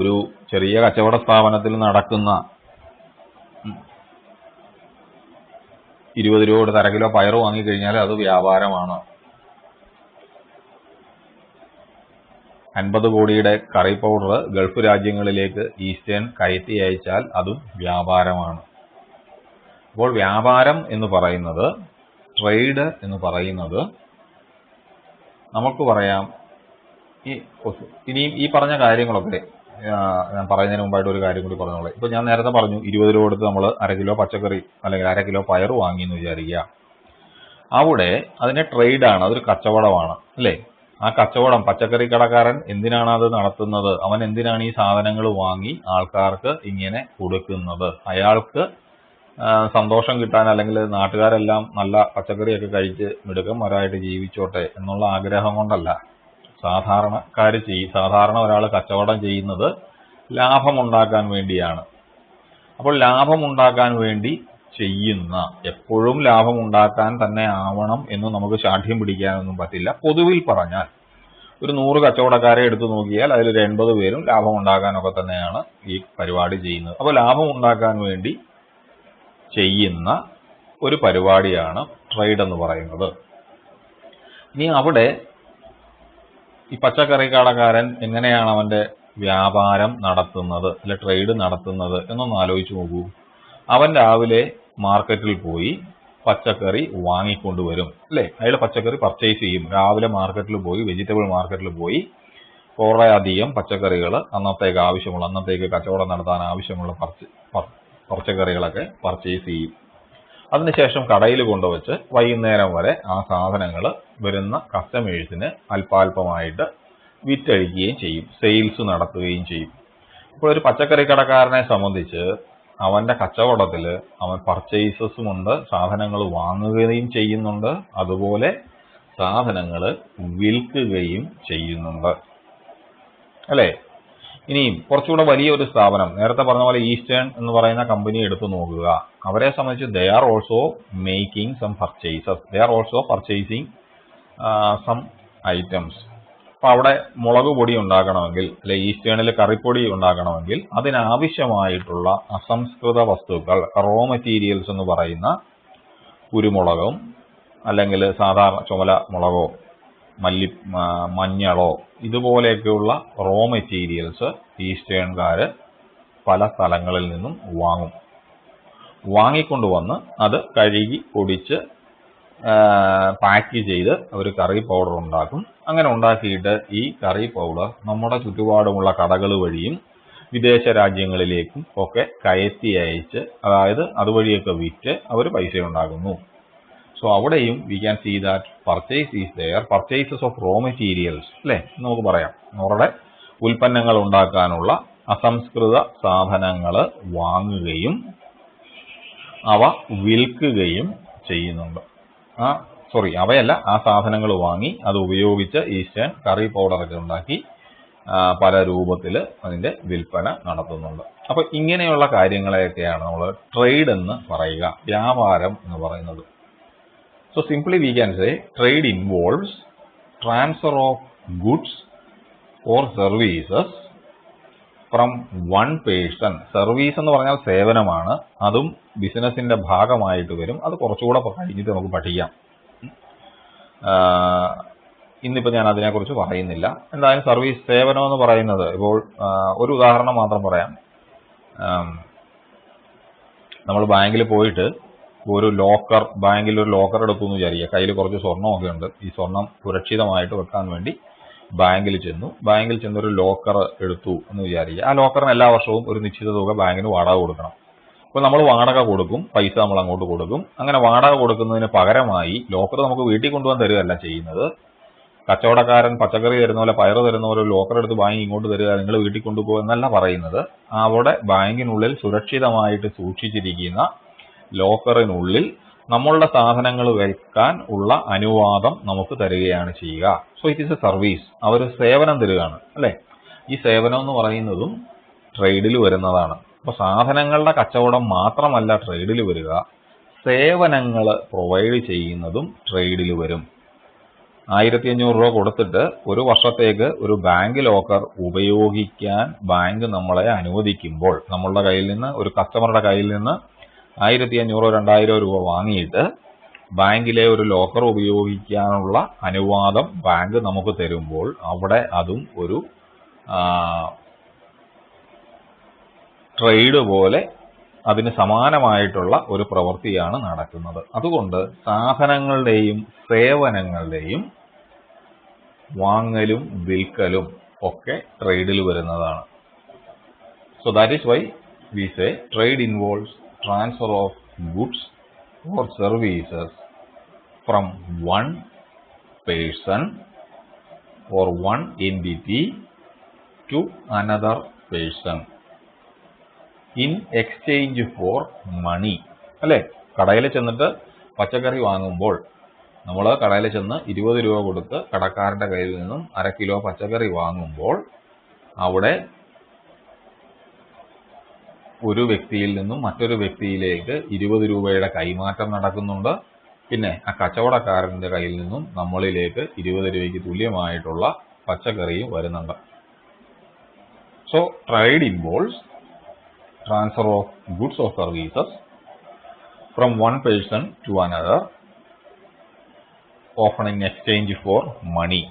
ഒരു ചെറിയ കച്ചവട സ്ഥാപനത്തിൽ നടക്കുന്ന 20 രൂപ കൊടുത്ത് 1/2 കിലോ പയർ വാങ്ങിക്കഴിഞ്ഞാൽ അത് വ്യാപാരമാണ്. 50 കോടിയുടെ കറി പൗഡർ ഗൾഫ് രാജ്യങ്ങളിലേക്ക് ഈസ്റ്റേൺ കയറ്റി അയച്ചാൽ അതും വ്യാപാരമാണ്. അപ്പോൾ വ്യാപാരം എന്ന് പറയുന്നത്, ട്രേഡ് എന്ന് പറയുന്നത് നമുക്ക് പറയാം. ഇനിയും ഈ പറഞ്ഞ കാര്യങ്ങളൊക്കെ ഞാൻ പറയുന്നതിന് മുമ്പായിട്ട് ഒരു കാര്യം കൂടി പറഞ്ഞോളെ. ഇപ്പൊ ഞാൻ നേരത്തെ പറഞ്ഞു 20 രൂപ കൊടുത്ത് നമ്മൾ 1/2 കിലോ പച്ചക്കറി അല്ലെങ്കിൽ 1/2 കിലോ പയർ വാങ്ങി എന്ന് വിചാരിക്കുക. അവിടെ അതിന്റെ ട്രേഡാണ്, അതൊരു കച്ചവടമാണ്, അല്ലേ? ആ കച്ചവടം പച്ചക്കറി കടക്കാരൻ എന്തിനാണ് അത് നടത്തുന്നത്? അവൻ എന്തിനാണ് ഈ സാധനങ്ങൾ വാങ്ങി ആൾക്കാർക്ക് ഇങ്ങനെ കൊടുക്കുന്നത്? അയാൾക്ക് സന്തോഷം കിട്ടാൻ, അല്ലെങ്കിൽ നാട്ടുകാരെല്ലാം നല്ല പച്ചക്കറിയൊക്കെ കഴിച്ച് മിടുക്കന്മാരായിട്ട് ജീവിച്ചോട്ടെ എന്നുള്ള ആഗ്രഹം കൊണ്ടല്ല. സാധാരണ ഒരാൾ കച്ചവടം ചെയ്യുന്നത് ലാഭമുണ്ടാക്കാൻ വേണ്ടിയാണ്. അപ്പോൾ ലാഭമുണ്ടാക്കാൻ വേണ്ടി ചെയ്യുന്ന, എപ്പോഴും ലാഭമുണ്ടാക്കാൻ തന്നെ ആവണം എന്ന് നമുക്ക് ശാഠ്യം പിടിക്കാനൊന്നും പറ്റില്ല. പൊതുവിൽ പറഞ്ഞാൽ ഒരു 100 കച്ചവടക്കാരെ എടുത്തു നോക്കിയാൽ അതിൽ 80 പേരും ലാഭമുണ്ടാക്കാനൊക്കെ തന്നെയാണ് ഈ പരിപാടി ചെയ്യുന്നത്. അപ്പോൾ ലാഭമുണ്ടാക്കാൻ വേണ്ടി ചെയ്യുന്ന ഒരു പരിപാടിയാണ് ട്രേഡ് എന്ന് പറയുന്നത്. ഇനി അവിടെ ഈ പച്ചക്കറി കടക്കാരൻ എങ്ങനെയാണ് അവന്റെ വ്യാപാരം നടത്തുന്നത്, അല്ലെ ട്രേഡ് നടത്തുന്നത് എന്നൊന്ന് ആലോചിച്ച് നോക്കൂ. അവൻ രാവിലെ മാർക്കറ്റിൽ പോയി പച്ചക്കറി വാങ്ങിക്കൊണ്ടുവരും, അല്ലെ? അയാൾ പച്ചക്കറി പർച്ചേസ് ചെയ്യും. രാവിലെ മാർക്കറ്റിൽ പോയി, വെജിറ്റബിൾ മാർക്കറ്റിൽ പോയി കുറെ അധികം പച്ചക്കറികൾ അന്നത്തേക്ക് കച്ചവടം നടത്താൻ ആവശ്യമുള്ള പച്ചക്കറികളൊക്കെ പർച്ചേസ് ചെയ്യും. അതിനുശേഷം കടയിൽ കൊണ്ടുവച്ച് വൈകുന്നേരം വരെ ആ സാധനങ്ങൾ വരുന്ന കസ്റ്റമേഴ്സിന് അല്പാൽപമായിട്ട് വിറ്റഴിക്കുകയും ചെയ്യും, സെയിൽസ് നടത്തുകയും ചെയ്യും. ഇപ്പോൾ ഒരു പച്ചക്കറി കടക്കാരനെ സംബന്ധിച്ച് അവന്റെ കച്ചവടത്തിൽ അവൻ പർച്ചേസസും ഉണ്ട്, സാധനങ്ങൾ വാങ്ങുകയും ചെയ്യുന്നുണ്ട്, അതുപോലെ സാധനങ്ങൾ വിൽക്കുകയും ചെയ്യുന്നുണ്ട്, അല്ലേ? ഇനിയും കുറച്ചുകൂടെ വലിയൊരു സ്ഥാപനം, നേരത്തെ പറഞ്ഞ പോലെ ഈസ്റ്റേൺ എന്ന് പറയുന്ന കമ്പനി എടുത്തു നോക്കുക. അവരെ സംബന്ധിച്ച് they are also making some purchases, they are also purchasing some items. അപ്പൊ അവിടെ മുളക് പൊടി ഉണ്ടാക്കണമെങ്കിൽ, അല്ലെ ഈസ്റ്റേണിൽ കറിപ്പൊടി ഉണ്ടാക്കണമെങ്കിൽ അതിനാവശ്യമായിട്ടുള്ള അസംസ്കൃത വസ്തുക്കൾ, റോ മെറ്റീരിയൽസ് എന്ന് പറയുന്ന കുരുമുളകും അല്ലെങ്കിൽ സാധാരണ ചുമല മുളകോ മഞ്ഞളോ ഇതുപോലെയൊക്കെയുള്ള റോ മെറ്റീരിയൽസ് ഈസ്റ്റേൺകാര് പല സ്ഥലങ്ങളിൽ നിന്നും വാങ്ങിക്കൊണ്ടുവന്ന് അത് കഴുകി പൊടിച്ച് പാക്ക് ചെയ്ത് അവർ കറി പൗഡർ ഉണ്ടാക്കും. അങ്ങനെ ഉണ്ടാക്കിയിട്ട് ഈ കറി പൗഡർ നമ്മുടെ ചുറ്റുപാടുമുള്ള കടകൾ വഴിയും വിദേശ രാജ്യങ്ങളിലേക്കും ഒക്കെ കയറ്റി അയച്ച്, അതായത് അതുവഴിയൊക്കെ വിറ്റ് അവർ പൈസ ഉണ്ടാക്കുന്നു. സോ അവിടെയും we can see that purchase is there, purchases of raw materials, അല്ലെ? നമുക്ക് പറയാം അവരുടെ ഉൽപ്പന്നങ്ങൾ ഉണ്ടാക്കാനുള്ള അസംസ്കൃത സാധനങ്ങൾ വാങ്ങുകയും അവ വിൽക്കുകയും ചെയ്യുന്നുണ്ട്. ആ സാധനങ്ങൾ വാങ്ങി അത് ഉപയോഗിച്ച് ഈസ്റ്റേൺ കറി പൗഡറൊക്കെ ഉണ്ടാക്കി പല രൂപത്തിൽ അതിന്റെ വിൽപ്പന നടത്തുന്നുണ്ട്. അപ്പൊ ഇങ്ങനെയുള്ള കാര്യങ്ങളെയൊക്കെയാണ് നമ്മൾ ട്രേഡ് എന്ന് പറയുക, വ്യാപാരം എന്ന് പറയുന്നത്. So simply we can say trade involves transfer of goods or services from one person. Service എന്ന് പറഞ്ഞാൽ സേവനമാണ്, അതും ബിസിനസിന്റെ ഭാഗമായിട്ട് വരും. അത് കുറച്ചുകൂടെ കഴിഞ്ഞിട്ട് നമുക്ക് പഠിക്കാം. ഇന്നിപ്പോൾ ഞാൻ അതിനെക്കുറിച്ച് പറയുന്നില്ല. എന്തായാലും സർവീസ് സേവനം എന്ന് പറയുന്നത്, ഇപ്പോൾ ഒരു ഉദാഹരണം മാത്രം പറയാം. നമ്മൾ ബാങ്കിൽ പോയിട്ട് ഒരു ലോക്കർ, ബാങ്കിൽ ഒരു ലോക്കർ എടുത്തു എന്ന് വിചാരിക്കുക. കയ്യിൽ കുറച്ച് സ്വർണ്ണമൊക്കെ ഉണ്ട്. ഈ സ്വർണം സുരക്ഷിതമായിട്ട് വെക്കാൻ വേണ്ടി ബാങ്കിൽ ചെന്നൊരു ലോക്കർ എടുത്തു എന്ന് വിചാരിക്കുക. ആ ലോക്കറിന് എല്ലാ വർഷവും ഒരു നിശ്ചിത തുക ബാങ്കിന് വാടക കൊടുക്കണം. അപ്പോൾ നമ്മൾ വാടക കൊടുക്കും, പൈസ നമ്മൾ അങ്ങോട്ട് കൊടുക്കും. അങ്ങനെ വാടക കൊടുക്കുന്നതിന് പകരമായി ലോക്കർ നമുക്ക് വീട്ടിൽ കൊണ്ടുപോകാൻ തരികയല്ല ചെയ്യുന്നത്. കച്ചവടക്കാരൻ പച്ചക്കറി തരുന്ന പോലെ, പയറ് തരുന്ന പോലെ ലോക്കർ എടുത്ത് ബാങ്ക് ഇങ്ങോട്ട് തരിക, നിങ്ങൾ വീട്ടിൽ കൊണ്ടുപോകുക എന്നല്ല പറയുന്നത്. അവിടെ ബാങ്കിനുള്ളിൽ സുരക്ഷിതമായിട്ട് സൂക്ഷിച്ചിരിക്കുന്ന ലോക്കറിനുള്ളിൽ നമ്മളുടെ സാധനങ്ങൾ വെക്കാൻ ഉള്ള അനുവാദം നമുക്ക് തരികയാണ് ചെയ്യുക. So it is a service. അവർ സേവനം തരികയാണ്, അല്ലെ? ഈ സേവനം എന്ന് പറയുന്നതും ട്രേഡിൽ വരുന്നതാണ്. അപ്പൊ സാധനങ്ങളുടെ കച്ചവടം മാത്രമല്ല ട്രേഡിൽ വരിക, സേവനങ്ങൾ പ്രൊവൈഡ് ചെയ്യുന്നതും ട്രേഡിൽ വരും. 1500 രൂപ കൊടുത്തിട്ട് ഒരു വർഷത്തേക്ക് ഒരു ബാങ്ക് ലോക്കർ ഉപയോഗിക്കാൻ ബാങ്ക് നമ്മളെ അനുവദിക്കുമ്പോൾ, നമ്മളുടെ കയ്യിൽ നിന്ന്, ഒരു കസ്റ്റമറുടെ കയ്യിൽ നിന്ന് 1500 2000 രൂപ വാങ്ങിയിട്ട് ബാങ്കിലെ ഒരു ലോക്കർ ഉപയോഗിക്കാനുള്ള അനുവാദം ബാങ്ക് നമുക്ക് തരുമ്പോൾ അവിടെ അതും ഒരു ട്രേഡ് പോലെ അതിന് സമാനമായിട്ടുള്ള ഒരു പ്രവൃത്തിയാണ് നടക്കുന്നത്. അതുകൊണ്ട് സാധനങ്ങളുടെയും സേവനങ്ങളുടെയും വാങ്ങലും വിൽക്കലും ഒക്കെ ട്രേഡിൽ വരുന്നതാണ്. So that is why we say trade involves transfer of goods or services from one person or one entity to another person in exchange for money. അല്ലേ? കടയിൽ ചെന്നിട്ട് പച്ചക്കറി വാങ്ങുമ്പോൾ നമ്മൾ കടയിൽ ചെന്ന് 20 രൂപ കൊടുത്ത് കടക്കാരന്റെ കയ്യിൽ നിന്നും 1/2 കിലോ പച്ചക്കറി വാങ്ങുമ്പോൾ അവിടെ ഒരു വ്യക്തിയിൽ നിന്നും മറ്റൊരു വ്യക്തിയിലേക്ക് 20 രൂപയുടെ കൈമാറ്റം നടക്കുന്നുണ്ട്. പിന്നെ ആ കച്ചവടക്കാരന്റെ കയ്യിൽ നിന്നും നമ്മളിലേക്ക് 20 രൂപയ്ക്ക് തുല്യമായിട്ടുള്ള പച്ചക്കറിയും വരുന്നുണ്ട്. So trade involves transfer of goods or services from one person to another, often in exchange for money.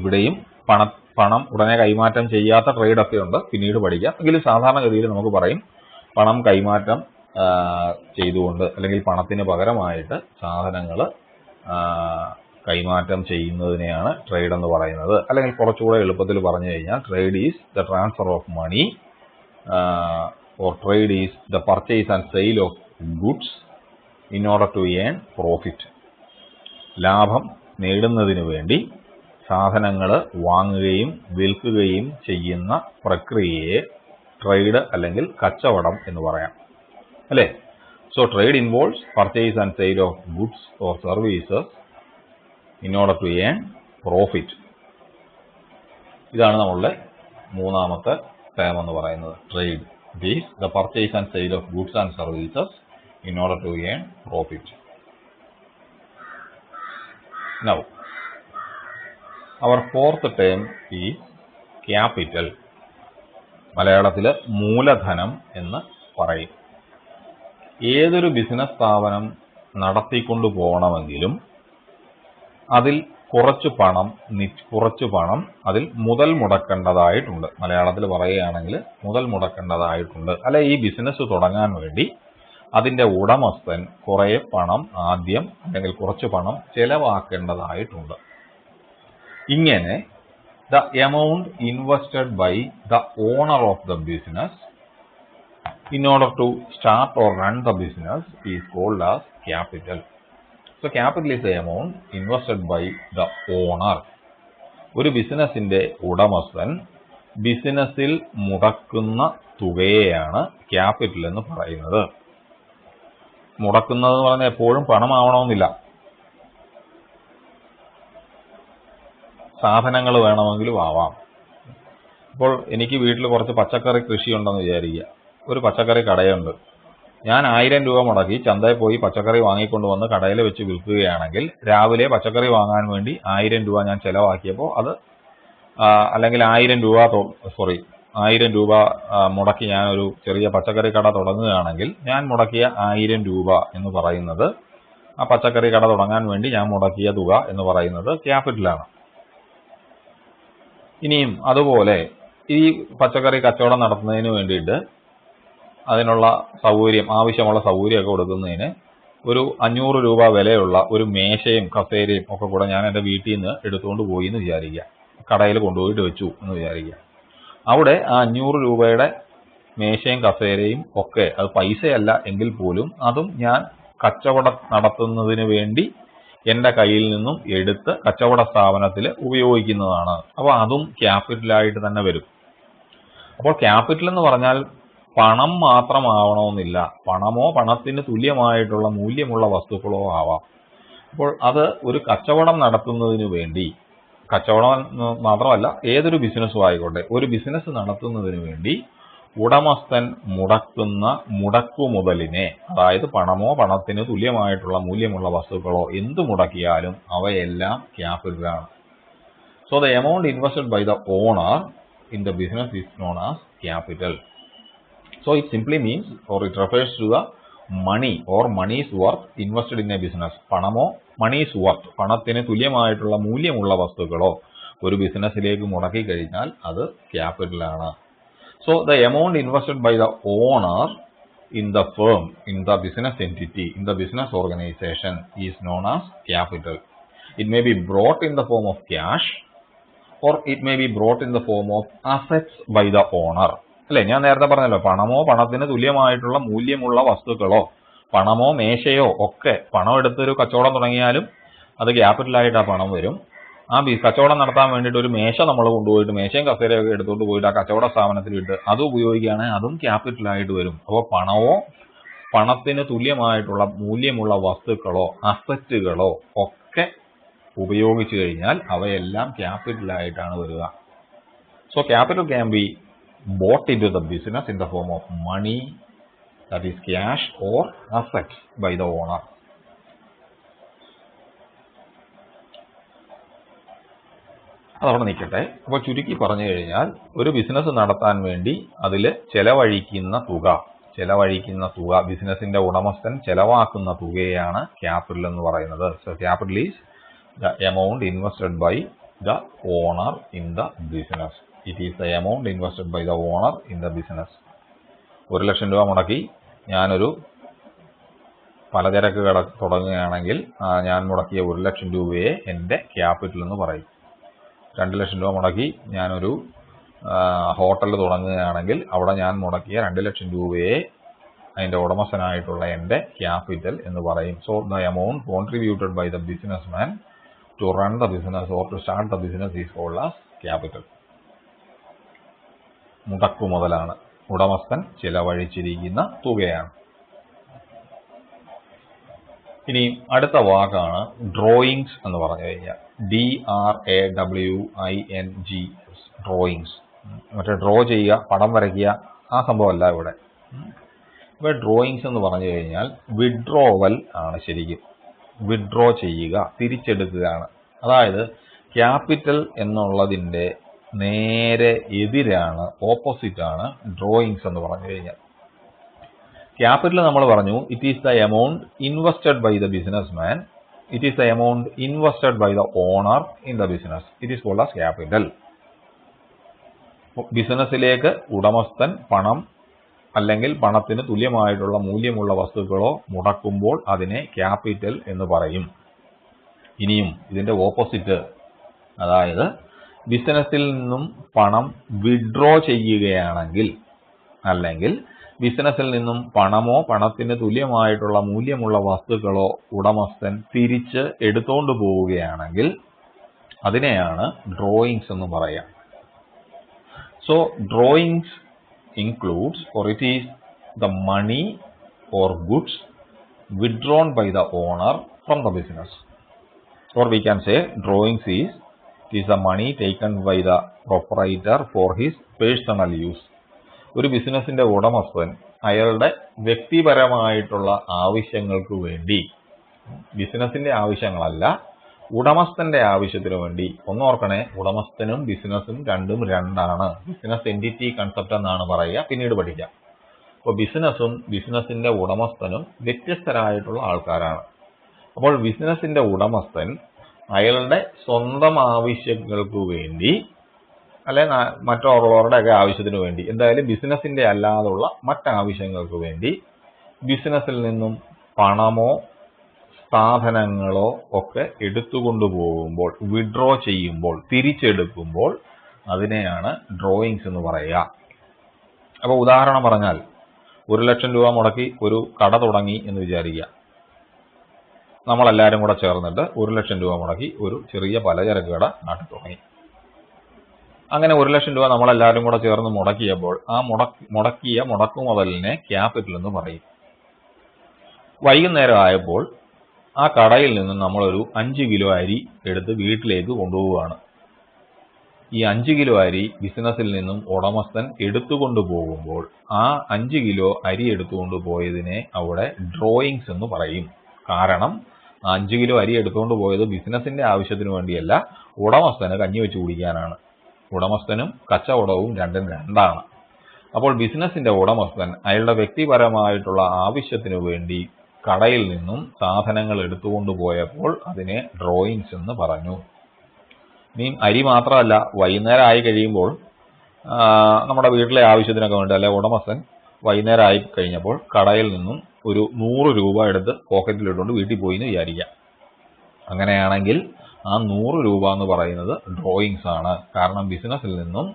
ഇവിടെയും പണം ഉടനെ കൈമാറ്റം ചെയ്യാത്ത ട്രേഡൊക്കെ ഉണ്ട്, പിന്നീട് പഠിക്കാം. എങ്കിലും സാധാരണഗതിയിൽ നമുക്ക് പറയും പണം കൈമാറ്റം ചെയ്തുകൊണ്ട്, അല്ലെങ്കിൽ പണത്തിന് പകരമായിട്ട് സാധനങ്ങൾ കൈമാറ്റം ചെയ്യുന്നതിനെയാണ് ട്രേഡ് എന്ന് പറയുന്നത്. അല്ലെങ്കിൽ കുറച്ചുകൂടെ എളുപ്പത്തിൽ പറഞ്ഞു കഴിഞ്ഞാൽ trade is the transfer of money or trade is the purchase and sale of goods in order to earn profit. ലാഭം നേടുന്നതിന് വേണ്ടി സാധനങ്ങൾ വാങ്ങുകയും വിൽക്കുകയും ചെയ്യുന്ന പ്രക്രിയയെ ട്രേഡ് അല്ലെങ്കിൽ കച്ചവടം എന്ന് പറയാം, അല്ലേ? So trade involves purchase and sale of goods or services in order to earn profit. ഇതാണ് നമ്മളുടെ മൂന്നാമത്തെ ടേം എന്ന് പറയുന്നത്. Trade is the purchase and sale of goods and services in order to earn profit. Now our fourth term is capital. മലയാളത്തിൽ മൂലധനം എന്ന് പറയും. ഏതൊരു ബിസിനസ് സ്ഥാപനം നടത്തിക്കൊണ്ടു പോകണമെങ്കിലും അതിൽ കുറച്ച് പണം അതിൽ മുതൽ മുടക്കേണ്ടതായിട്ടുണ്ട്. മലയാളത്തിൽ പറയുകയാണെങ്കിൽ മുതൽ മുടക്കേണ്ടതായിട്ടുണ്ട്. അല്ലെ, ഈ ബിസിനസ് തുടങ്ങാൻ വേണ്ടി അതിന്റെ ഉടമസ്ഥൻ കുറെ പണം ആദ്യം, അല്ലെങ്കിൽ കുറച്ച് പണം ചെലവാക്കേണ്ടതായിട്ടുണ്ട്. ഇങ്ങനെ the amount invested by the owner of the business in order to start or run the business is called as capital. So capital is the amount invested by the owner. ഒരു ബിസിനസിന്റെ ഉടമസ്ഥൻ ബിസിനസ്സിൽ മുടക്കുന്ന തുകയെയാണ് ക്യാപിറ്റൽ എന്ന് പറയുന്നത്. മുടക്കുന്നത് എന്ന് പറഞ്ഞാൽ എപ്പോഴും പണമാവണമെന്നില്ല. സാധനങ്ങൾ വേണമെങ്കിലും ആവാം. ഇപ്പോൾ എനിക്ക് വീട്ടിൽ കുറച്ച് പച്ചക്കറി കൃഷിയുണ്ടെന്ന് വിചാരിക്കുക. ഒരു പച്ചക്കറി കടയുണ്ട്. ഞാൻ 1000 രൂപ മുടക്കി ചന്തയിൽ പോയി പച്ചക്കറി വാങ്ങിക്കൊണ്ടുവന്ന് കടയിൽ വെച്ച് വിൽക്കുകയാണെങ്കിൽ രാവിലെ പച്ചക്കറി വാങ്ങാൻ വേണ്ടി 1000 രൂപ ഞാൻ ചെലവാക്കിയപ്പോൾ അത് അല്ലെങ്കിൽ 1000 രൂപ മുടക്കി ഞാനൊരു ചെറിയ പച്ചക്കറി കട തുടങ്ങുകയാണെങ്കിൽ ഞാൻ മുടക്കിയ 1000 രൂപ എന്ന് പറയുന്നത്, ആ പച്ചക്കറി കട തുടങ്ങാൻ വേണ്ടി ഞാൻ മുടക്കിയ തുക എന്ന് പറയുന്നത് ക്യാപിറ്റലാണ്. ഇനിയും അതുപോലെ ഈ പച്ചക്കറി കച്ചവടം നടത്തുന്നതിന് വേണ്ടിയിട്ട് അതിനുള്ള ആവശ്യമുള്ള സൗകര്യമൊക്കെ കൊടുക്കുന്നതിന് ഒരു 500 രൂപ വിലയുള്ള ഒരു മേശയും കസേരയും ഒക്കെ കൂടെ ഞാൻ എൻ്റെ വീട്ടിൽ നിന്ന് എടുത്തുകൊണ്ട് പോയി എന്ന് വിചാരിക്കുക, കടയിൽ കൊണ്ടുപോയിട്ട് വെച്ചു എന്ന് വിചാരിക്കുക. അവിടെ ആ 500 രൂപയുടെ മേശയും കസേരയും ഒക്കെ അത് പൈസയല്ല എങ്കിൽ പോലും അതും ഞാൻ കച്ചവടം നടത്തുന്നതിന് വേണ്ടി എൻ്റെ കയ്യിൽ നിന്നും എടുത്ത് കച്ചവട സ്ഥാപനത്തിൽ ഉപയോഗിക്കുന്നതാണ്. അപ്പോൾ അതും ക്യാപിറ്റലായിട്ട് തന്നെ വരും. അപ്പോൾ ക്യാപിറ്റൽ എന്ന് പറഞ്ഞാൽ പണം മാത്രമാവണമെന്നില്ല, പണമോ പണത്തിന് തുല്യമായിട്ടുള്ള മൂല്യമുള്ള വസ്തുക്കളോ ആവാം. അപ്പോൾ അത് ഒരു കച്ചവടം നടത്തുന്നതിന് വേണ്ടി, കച്ചവടം മാത്രമല്ല ഏതൊരു ബിസിനസ്സും ആയിക്കോട്ടെ, ഒരു ബിസിനസ് നടത്തുന്നതിന് വേണ്ടി ഉടമസ്ഥൻ മുടക്കുന്ന മുടക്കുമുതലിനെ, അതായത് പണമോ പണത്തിന് തുല്യമായിട്ടുള്ള മൂല്യമുള്ള വസ്തുക്കളോ എന്ത് മുടക്കിയാലും അവയെല്ലാം ക്യാപിറ്റലാണ്. So the amount invested by the owner in the business is known as capital. So it simply means, or it refers to the money or money's worth invested in a business. പണമോ money's worth, പണത്തിന് തുല്യമായിട്ടുള്ള മൂല്യമുള്ള വസ്തുക്കളോ ഒരു ബിസിനസ്സിലേക്ക് മുടക്കി കഴിഞ്ഞാൽ അത് ക്യാപിറ്റലാണ്. So the amount invested by the owner in the firm, in the business entity, in the business organization is known as capital. It may be brought in the form of cash, or it may be brought in the form of assets by the owner. അല്ലെ, ഞാൻ നേരത്തെ പറഞ്ഞല്ലോ, പണമോ പണത്തിന് തുല്യമായിട്ടുള്ള മൂല്യമുള്ള വസ്തുക്കളോ പണമോ മേശയോ ഒക്കെ, പണം എടുത്തൊരു കച്ചവടം തുടങ്ങിയാലും അത് ക്യാപിറ്റലായിട്ട് ആ പണം വരും. ആ കച്ചവടം നടത്താൻ വേണ്ടിയിട്ട് ഒരു മേശ നമ്മൾ കൊണ്ടുപോയിട്ട്, മേശയും കസേരയൊക്കെ എടുത്തുകൊണ്ട് പോയിട്ട് ആ കച്ചവട സ്ഥാപനത്തിലിട്ട് അത് ഉപയോഗിക്കുകയാണെങ്കിൽ അതും ക്യാപിറ്റലായിട്ട് വരും. അപ്പോൾ പണമോ പണത്തിന് തുല്യമായിട്ടുള്ള മൂല്യമുള്ള വസ്തുക്കളോ അസറ്റുകളോ ഒക്കെ ഉപയോഗിച്ചു കഴിഞ്ഞാൽ അവയെല്ലാം ക്യാപിറ്റലായിട്ടാണ് വരിക. So capital can be bought into the business in the form of money, that is cash, or assets by the owner. അതവിടെ നിൽക്കട്ടെ. അപ്പോൾ ചുരുക്കി പറഞ്ഞു കഴിഞ്ഞാൽ ഒരു ബിസിനസ് നടത്താൻ വേണ്ടി അതിൽ ചെലവഴിക്കുന്ന തുക, ബിസിനസിന്റെ ഉടമസ്ഥൻ ചെലവാക്കുന്ന തുകയാണ് ക്യാപിറ്റൽ എന്ന് പറയുന്നത്. So capital is the amount invested by the owner in the business. It is the amount invested by the owner in the business. 1,00,000 രൂപ മുടക്കി ഞാനൊരു പലചരക്ക് കട തുടങ്ങുകയാണെങ്കിൽ ഞാൻ മുടക്കിയ 1,00,000 രൂപയെ എൻ്റെ ക്യാപിറ്റൽ എന്ന് പറയും. 2,00,000 രൂപ മുടക്കി ഞാനൊരു ഹോട്ടൽ തുടങ്ങുകയാണെങ്കിൽ അവിടെ ഞാൻ മുടക്കിയ 2,00,000 രൂപയെ അതിൻ്റെ ഉടമസ്ഥനായിട്ടുള്ള എൻ്റെ ക്യാപിറ്റൽ എന്ന് പറയും. So the amount contributed by the businessman to run the business or to start the business is called as capital. മുടക്കു മുതലാണ്, ഉടമസ്ഥൻ ചിലവഴിച്ചിരിക്കുന്ന തുകയാണ്. ഇനി അടുത്ത വാക്കാണ് ഡ്രോയിങ്സ് എന്ന് പറഞ്ഞു കഴിഞ്ഞാൽ, DRAWINGS, ഡ്രോയിങ്സ്. മറ്റേ ഡ്രോ ചെയ്യുക, പടം വരയ്ക്കുക, ആ സംഭവമല്ല ഇവിടെ. ഇവിടെ ഡ്രോയിങ്സ് എന്ന് പറഞ്ഞു കഴിഞ്ഞാൽ വിഡ്രോവൽ ആണ്. ശരിക്കും വിഡ്രോ ചെയ്യുക, തിരിച്ചെടുക്കുകയാണ്. അതായത് ക്യാപിറ്റൽ എന്നുള്ളതിൻ്റെ നേരെ എതിരാണ്, ഓപ്പോസിറ്റാണ് ഡ്രോയിങ്സ് എന്ന് പറഞ്ഞു കഴിഞ്ഞാൽ. ക്യാപിറ്റൽ നമ്മൾ പറഞ്ഞു, it is the amount invested by the businessman, it is the amount invested by the owner in the business, it is called as capital. ബിസിനസ്സിലേക്ക് ഉടമസ്ഥൻ പണം അല്ലെങ്കിൽ പണത്തിന് തുല്യമായിട്ടുള്ള മൂല്യമുള്ള വസ്തുക്കളോ മുടക്കുമ്പോൾ അതിനെ ക്യാപിറ്റൽ എന്ന് പറയും. ഇനിയും ഇതിന്റെ ഓപ്പോസിറ്റ്, അതായത് ബിസിനസ്സിൽ നിന്നും പണം വിഡ്രോ ചെയ്യുകയാണെങ്കിൽ, അല്ലെങ്കിൽ ബിസിനസ്സിൽ നിന്നും പണമോ പണത്തിന് തുല്യമായിട്ടുള്ള മൂല്യമുള്ള വസ്തുക്കളോ ഉടമസ്ഥൻ തിരിച്ച് എടുത്തുകൊണ്ട് പോവുകയാണെങ്കിൽ അതിനെയാണ് ഡ്രോയിങ്സ് എന്ന് പറയാം. So drawings includes, or it is the money or goods withdrawn by the owner from the business, or we can say drawings is, it is the money taken by the proprietor for his personal use. ഒരു ബിസിനസിന്റെ ഉടമസ്ഥൻ അയാളുടെ വ്യക്തിപരമായിട്ടുള്ള ആവശ്യങ്ങൾക്ക് വേണ്ടി, ബിസിനസിന്റെ ആവശ്യങ്ങളല്ല, ഉടമസ്ഥന്റെ ആവശ്യത്തിന് വേണ്ടി, ഒന്നോർക്കണേ, ഉടമസ്ഥനും ബിസിനസ്സും രണ്ടും രണ്ടാണ്. ബിസിനസ് എൻറ്റിറ്റി കൺസെപ്റ്റ് എന്നാണ് പറയുക, പിന്നീട് പഠിക്കാം. അപ്പോൾ ബിസിനസ്സും ബിസിനസിന്റെ ഉടമസ്ഥനും വ്യത്യസ്തരായിട്ടുള്ള ആൾക്കാരാണ്. അപ്പോൾ ബിസിനസിന്റെ ഉടമസ്ഥൻ അയാളുടെ സ്വന്തം ആവശ്യങ്ങൾക്ക് വേണ്ടി, അല്ലെ മറ്റുള്ളവരുടെയൊക്കെ ആവശ്യത്തിന് വേണ്ടി, എന്തായാലും ബിസിനസിന്റെ അല്ലാതുള്ള മറ്റാവശ്യങ്ങൾക്ക് വേണ്ടി ബിസിനസ്സിൽ നിന്നും പണമോ സാധനങ്ങളോ ഒക്കെ എടുത്തുകൊണ്ടുപോകുമ്പോൾ, വിഡ്രോ ചെയ്യുമ്പോൾ, തിരിച്ചെടുക്കുമ്പോൾ അതിനെയാണ് ഡ്രോയിങ്സ് എന്ന് പറയുക. അപ്പോൾ ഉദാഹരണം പറഞ്ഞാൽ 1,00,000 രൂപ മുടക്കി ഒരു കട തുടങ്ങി എന്ന് വിചാരിക്കുക. നമ്മളെല്ലാവരും കൂടെ ചേർന്നിട്ട് 1,00,000 രൂപ മുടക്കി ഒരു ചെറിയ പലചരക്ക് കട നാട്ടിൽ തുടങ്ങി. അങ്ങനെ 1,00,000 രൂപ നമ്മളെല്ലാവരും കൂടെ ചേർന്ന് മുടക്കിയപ്പോൾ ആ മുടക്കിയ മുടക്കുമുതലിനെ ക്യാപിറ്റൽ എന്ന് പറയും. വൈകുന്നേരം ആയപ്പോൾ ആ കടയിൽ നിന്ന് നമ്മളൊരു 5 കിലോ അരി എടുത്ത് വീട്ടിലേക്ക് കൊണ്ടുപോവുകയാണ്. ഈ 5 കിലോ അരി ബിസിനസ്സിൽ നിന്നും ഉടമസ്ഥൻ എടുത്തുകൊണ്ട് പോകുമ്പോൾ ആ 5 കിലോ അരി എടുത്തുകൊണ്ട് പോയതിനെ അവിടെ ഡ്രോയിങ്സ് എന്ന് പറയും. കാരണം 5 കിലോ അരി എടുത്തുകൊണ്ട് പോയത് ബിസിനസിന്റെ ആവശ്യത്തിന് വേണ്ടിയല്ല, ഉടമസ്ഥന് കഞ്ഞി വെച്ച് കുടിക്കാനാണ്. ഉടമസ്ഥനും കച്ചവടവും രണ്ടും രണ്ടാണ്. അപ്പോൾ ബിസിനസിന്റെ ഉടമസ്ഥൻ അയാളുടെ വ്യക്തിപരമായിട്ടുള്ള ആവശ്യത്തിനു വേണ്ടി കടയിൽ നിന്നും സാധനങ്ങൾ എടുത്തുകൊണ്ട് പോയപ്പോൾ അതിനെ ഡ്രോയിങ്സ് എന്ന് പറഞ്ഞു. ഇനി അരി മാത്രമല്ല, വൈകുന്നേരം ആയി കഴിയുമ്പോൾ നമ്മുടെ വീട്ടിലെ ആവശ്യത്തിനൊക്കെ വേണ്ടി, അല്ലെ ഉടമസ്ഥൻ വൈകുന്നേരം ആയി കഴിഞ്ഞപ്പോൾ കടയിൽ നിന്നും ഒരു 100 രൂപ എടുത്ത് പോക്കറ്റിലിട്ടുകൊണ്ട് വീട്ടിൽ പോയി എന്ന് വിചാരിക്കാം. അങ്ങനെയാണെങ്കിൽ ആ 100 രൂപ എന്ന് പറയുന്നത് ഡ്രോയിങ്സ് ആണ്. കാരണം ബിസിനസ്സിൽ നിന്നും,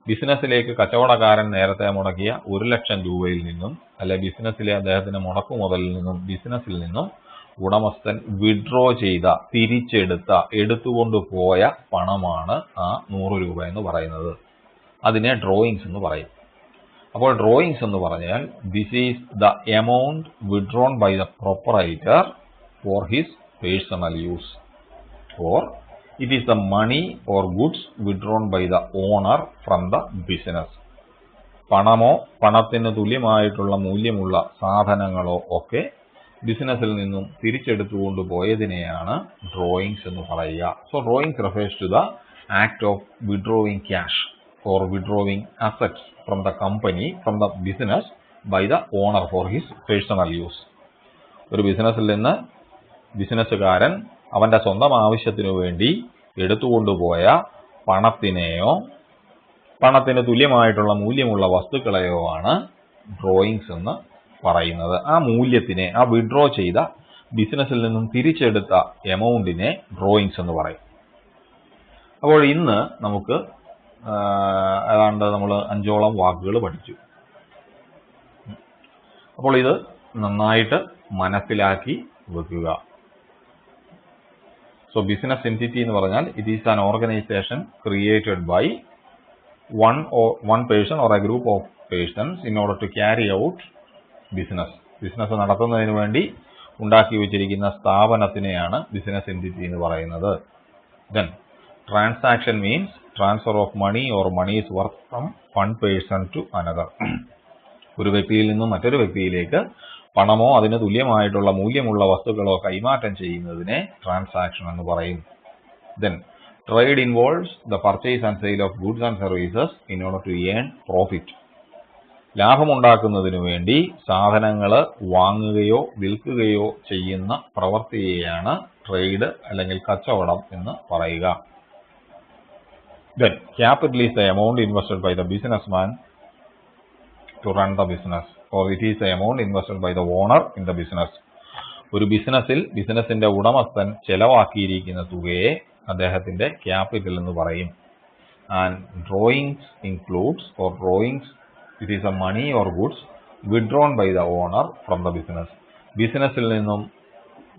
ബിസിനസ്സിലേക്ക് കച്ചവടക്കാരൻ നേരത്തെ മുടക്കിയ 1,00,000 രൂപയിൽ നിന്നും, അല്ലെ ബിസിനസ്സിലെ അദ്ദേഹത്തിന്റെ മുടക്കുമുതലിൽ നിന്നും, ബിസിനസ്സിൽ നിന്നും ഉടമസ്ഥൻ വിഡ്രോ ചെയ്ത, തിരിച്ചെടുത്ത, എടുത്തുകൊണ്ട് പോയ പണമാണ് ആ 100 രൂപ എന്ന് പറയുന്നത്. അതിനെ ഡ്രോയിങ്സ് എന്ന് പറയും. അപ്പോൾ ഡ്രോയിങ്സ് എന്ന് പറഞ്ഞാൽ this is the amount withdrawn by the proprietor for his personal use, or it is the money or goods withdrawn by the owner from the business. പണമോ പണത്തിന് തുല്യമായിട്ടുള്ള മൂല്യമുള്ള സാധനങ്ങളോ ഒക്കെ ബിസിനസ്സിൽ നിന്നും തിരിച്ചെടുത്തുകൊണ്ട് പോയതിനെയാണ് ഡ്രോയിങ്സ് എന്ന് പറയുക. So drawings refers to the act of withdrawing cash or withdrawing assets from the company, from the business by the owner for his personal use. ഒരു ബിസിനസ്സിൽ നിന്ന് ബിസിനസ്സുകാരൻ അവന്റെ സ്വന്തം ആവശ്യത്തിനു വേണ്ടി എടുത്തുകൊണ്ടുപോയ പണത്തിനെയോ പണത്തിന് തുല്യമായിട്ടുള്ള മൂല്യമുള്ള വസ്തുക്കളെയോ ആണ് ഡ്രോയിങ്സ് എന്ന് പറയുന്നത്. ആ മൂല്യത്തിനെ, ആ വിഡ്രോ ചെയ്ത ബിസിനസ്സിൽ നിന്നും തിരിച്ചെടുത്ത എമൗണ്ടിനെ ഡ്രോയിങ്സ് എന്ന് പറയും. അപ്പോൾ ഇന്ന് നമുക്ക് ഏതാണ്ട് നമ്മൾ 5ഓളം വാക്കുകൾ പഠിച്ചു. അപ്പോൾ ഇത് നന്നായിട്ട് മനസ്സിലാക്കി വെക്കുക. സോ ബിസിനസ് എൻറ്റിറ്റി എന്ന് പറഞ്ഞാൽ it is an organisation created by one person or a group of persons in order to carry out business. Business നടത്തുന്നതിന് വേണ്ടി ഉണ്ടാക്കി വെച്ചിരിക്കുന്ന സ്ഥാപനത്തിനെയാണ് ബിസിനസ് എൻറ്റിറ്റി എന്ന് പറയുന്നത്. Then transaction means transfer of money or money's worth from one person to another. ഒരു വ്യക്തിയിൽ നിന്നും മറ്റൊരു വ്യക്തിയിലേക്ക് പണമോ അതിന് തുല്യമായിട്ടുള്ള മൂല്യമുള്ള വസ്തുക്കളോ കൈമാറ്റം ചെയ്യുന്നതിനെ ട്രാൻസാക്ഷൻ എന്ന് പറയും. Then trade involves the purchase and sale of goods and services in order to earn profit. ലാഭമുണ്ടാക്കുന്നതിനു വേണ്ടി സാധനങ്ങൾ വാങ്ങുകയോ വിൽക്കുകയോ ചെയ്യുന്ന പ്രവൃത്തിയെയാണ് ട്രേഡ് അല്ലെങ്കിൽ കച്ചവടം എന്ന് പറയുക. Then capital is the amount invested by the businessman to run the business, or it is the amount invested by the owner in the business. ഒരു ബിസിനസിന്റെ ഉടമസ്ഥൻ ചെലവാക്കിയിരിക്കുന്ന തുകയെ അദ്ദേഹത്തിന്റെ ക്യാപിറ്റൽ എന്ന് പറയും. And drawings includes, or drawings, it is a money or goods withdrawn by the owner from the business. ബിസിനസ്സിൽ നിന്നും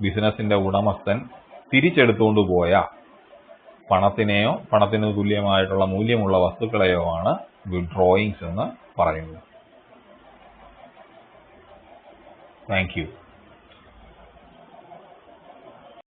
ബിസിനസിന്റെ ഉടമസ്ഥൻ തിരിച്ചെടുത്തുകൊണ്ട് പോയ പണത്തിനെയോ പണത്തിന് തുല്യമായിട്ടുള്ള മൂല്യമുള്ള വസ്തുക്കളെയോ ആണ് വിഡ്രോയിങ്സ് എന്ന് പറയുന്നത്. Thank you.